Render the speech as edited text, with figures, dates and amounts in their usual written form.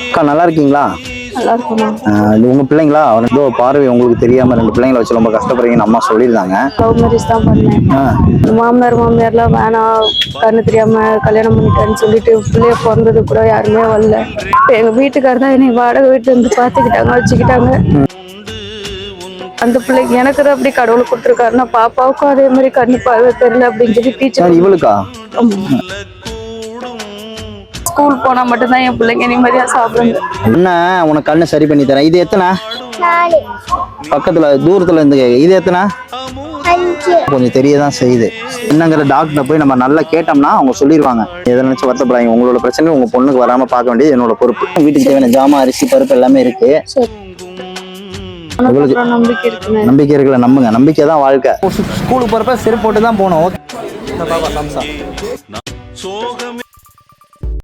அக்கா நல்லா இருக்கீங்களா? நல்லா இருக்குமா? உங்க பிள்ளைங்களா? அவனுக்கு பார்வை உங்களுக்கு தெரியாம 2 பிள்ளைங்களை வச்சு ரொம்ப கஷ்டப்படுறீங்கன்னு அம்மா சொல்லியிருந்தாங்க. லவ் மேரேஜ் தான் பண்ணேன். மாமியார்லாம் வேணாம், கண்ணு தெரியாம கல்யாணம் பண்ணிட்டேன்னு சொல்லிட்டு பிள்ளைய பிறந்தது கூட யாருமே வரல. எங்க வீட்டுக்காரர் தான் என்னை வாடகை வீட்டுல இருந்து பாத்துக்கிட்டாங்க, வச்சுக்கிட்டாங்க. அந்த பிள்ளைக்கு எனக்கு தான் அப்படி கடவுள் கொடுத்துருக்காருன்னா பாப்பாவுக்கும் அதே மாதிரி கண்ணு பார்வை தெரியல அப்படின்னு சொல்லி டீச்சர். இவளுக்கா? ஸ்கூல் போனா மட்டும்தான் என் பிள்ளைங்க நிம்மதியா சாப்பிடுங்க. என்ன உனக்கு கண்ணு சரி பண்ணி தரேன். இது எத்தனை? பக்கத்துல தூரத்துல இருந்து இது எத்தனை? கொஞ்சம் தெரியதான் செய்யுது. என்னங்கிற டாக்டர் போய் நம்ம நல்லா கேட்டோம்னா அவங்க சொல்லிடுவாங்க. எதை நினைச்சு வருத்தப்படாங்க. உங்களோட பிரச்சனை உங்க பொண்ணுக்கு வராம பார்க்க வேண்டியது என்னோட பொறுப்பு. வீட்டுக்கு தேவையான ஜாமான், அரிசி, பருப்பு எல்லாமே இருக்கு. நம்பிக்கை இருக்கு. நம்பிக்கை இருக்குல்ல, நம்புங்க. நம்பிக்கை தான் வாழ்க்கை. ஸ்கூலுக்கு போறப்ப செருப்பு போட்டு தான் போனோம்.